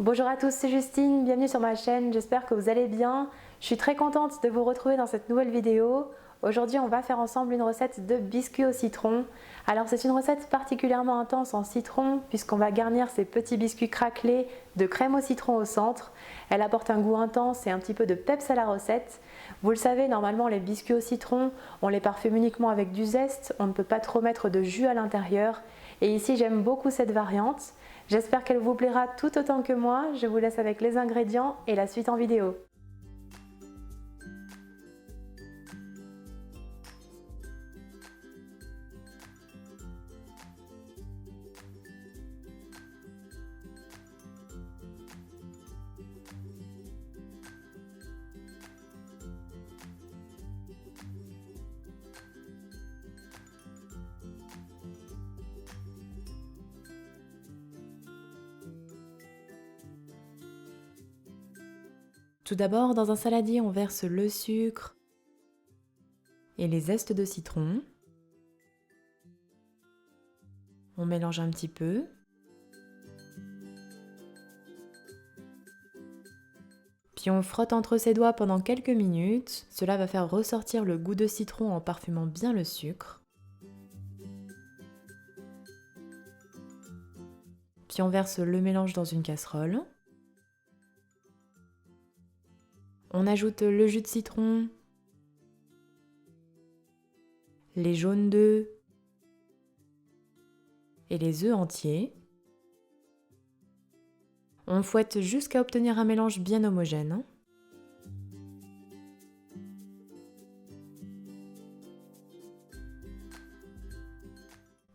Bonjour à tous, c'est Justine, bienvenue sur ma chaîne, j'espère que vous allez bien. Je suis très contente de vous retrouver dans cette nouvelle vidéo. Aujourd'hui, on va faire ensemble une recette de biscuits au citron. Alors c'est une recette particulièrement intense en citron puisqu'on va garnir ces petits biscuits craquelés de crème au citron au centre. Elle apporte un goût intense et un petit peu de peps à la recette. Vous le savez, normalement les biscuits au citron, on les parfume uniquement avec du zeste, on ne peut pas trop mettre de jus à l'intérieur. Et ici, j'aime beaucoup cette variante. J'espère qu'elle vous plaira tout autant que moi. Je vous laisse avec les ingrédients et la suite en vidéo. Tout d'abord, dans un saladier, on verse le sucre et les zestes de citron. On mélange un petit peu. Puis on frotte entre ses doigts pendant quelques minutes. Cela va faire ressortir le goût de citron en parfumant bien le sucre. Puis on verse le mélange dans une casserole. On ajoute le jus de citron, les jaunes d'œufs et les œufs entiers. On fouette jusqu'à obtenir un mélange bien homogène.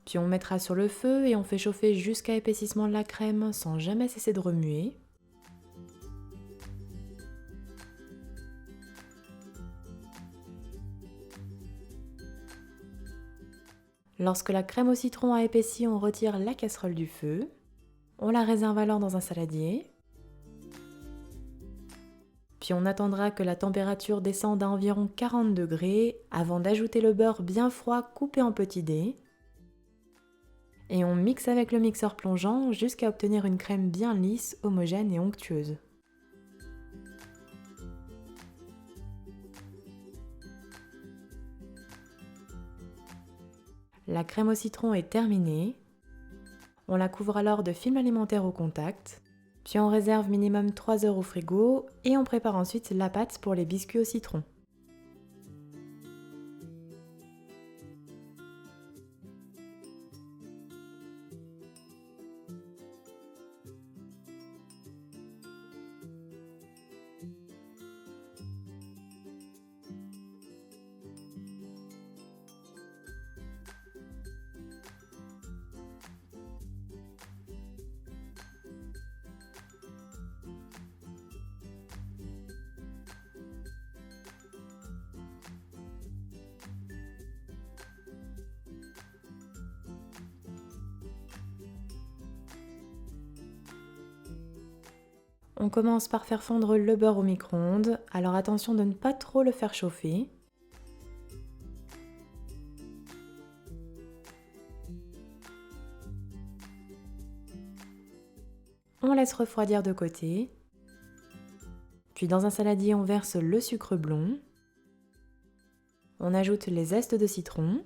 Puis on mettra sur le feu et on fait chauffer jusqu'à épaississement de la crème sans jamais cesser de remuer. Lorsque la crème au citron a épaissi, on retire la casserole du feu. On la réserve alors dans un saladier. Puis on attendra que la température descende à environ 40 degrés avant d'ajouter le beurre bien froid coupé en petits dés. Et on mixe avec le mixeur plongeant jusqu'à obtenir une crème bien lisse, homogène et onctueuse. La crème au citron est terminée. On la couvre alors de film alimentaire au contact, puis on réserve minimum 3 heures au frigo et on prépare ensuite la pâte pour les biscuits au citron. On commence par faire fondre le beurre au micro-ondes, alors attention de ne pas trop le faire chauffer. On laisse refroidir de côté. Puis dans un saladier, on verse le sucre blond. On ajoute les zestes de citron.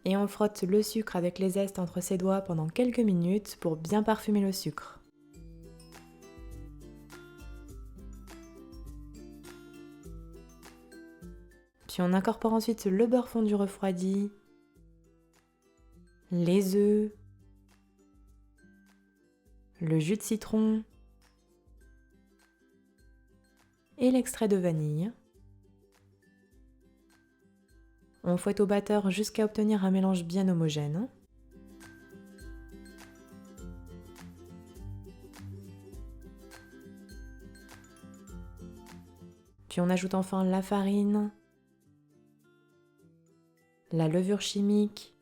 Et on frotte le sucre avec les zestes entre ses doigts pendant quelques minutes pour bien parfumer le sucre. Puis on incorpore ensuite le beurre fondu refroidi, les œufs, le jus de citron et l'extrait de vanille. On fouette au batteur jusqu'à obtenir un mélange bien homogène. Puis on ajoute enfin la farine, la levure chimique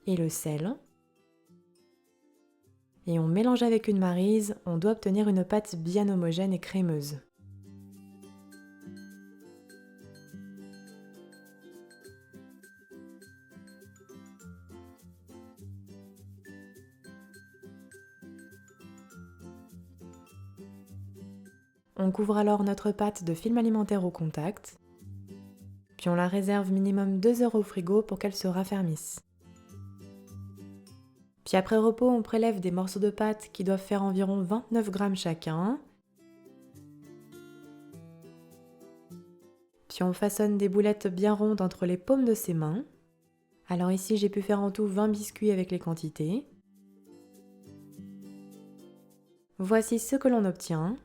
et le sel. Et on mélange avec une maryse, on doit obtenir une pâte bien homogène et crémeuse. On couvre alors notre pâte de film alimentaire au contact, puis on la réserve minimum 2 heures au frigo pour qu'elle se raffermisse. Puis après repos, on prélève des morceaux de pâte qui doivent faire environ 29 grammes chacun. Puis on façonne des boulettes bien rondes entre les paumes de ses mains. Alors ici, j'ai pu faire en tout 20 biscuits avec les quantités. Voici ce que l'on obtient.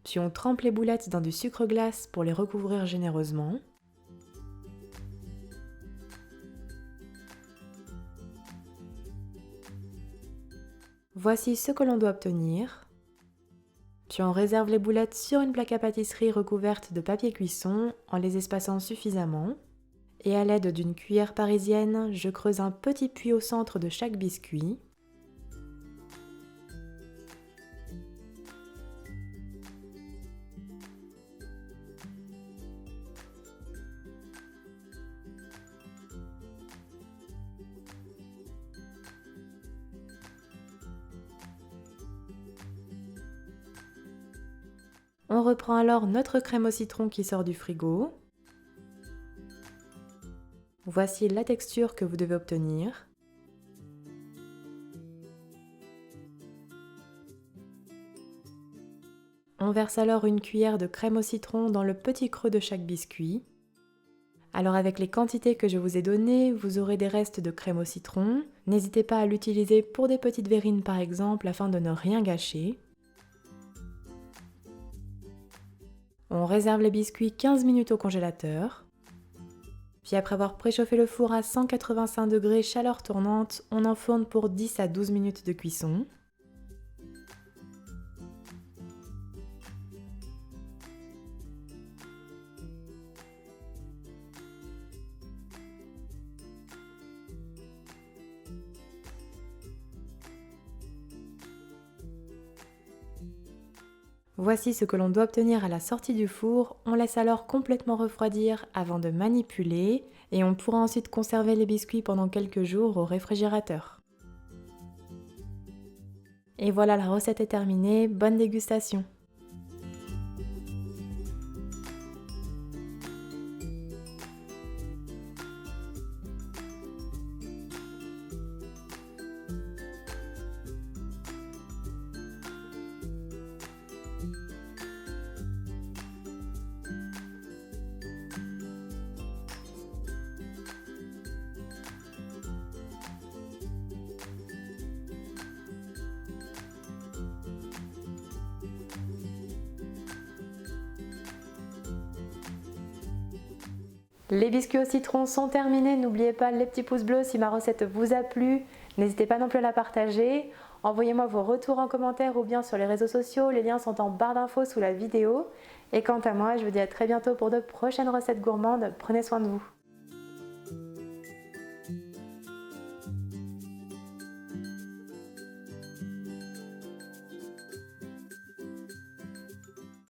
Puis on trempe les boulettes dans du sucre glace pour les recouvrir généreusement. Voici ce que l'on doit obtenir. Puis on réserve les boulettes sur une plaque à pâtisserie recouverte de papier cuisson en les espaçant suffisamment. Et à l'aide d'une cuillère parisienne, je creuse un petit puits au centre de chaque biscuit. On reprend alors notre crème au citron qui sort du frigo. Voici la texture que vous devez obtenir. On verse alors une cuillère de crème au citron dans le petit creux de chaque biscuit. Alors avec les quantités que je vous ai données, vous aurez des restes de crème au citron. N'hésitez pas à l'utiliser pour des petites verrines par exemple afin de ne rien gâcher. On réserve les biscuits 15 minutes au congélateur. Puis après avoir préchauffé le four à 185 degrés chaleur tournante, on enfourne pour 10 à 12 minutes de cuisson. Voici ce que l'on doit obtenir à la sortie du four. On laisse alors complètement refroidir avant de manipuler et on pourra ensuite conserver les biscuits pendant quelques jours au réfrigérateur. Et voilà, la recette est terminée. Bonne dégustation! Les biscuits au citron sont terminés. N'oubliez pas les petits pouces bleus si ma recette vous a plu. N'hésitez pas non plus à la partager. Envoyez-moi vos retours en commentaire ou bien sur les réseaux sociaux. Les liens sont en barre d'infos sous la vidéo. Et quant à moi, je vous dis à très bientôt pour de prochaines recettes gourmandes. Prenez soin de vous.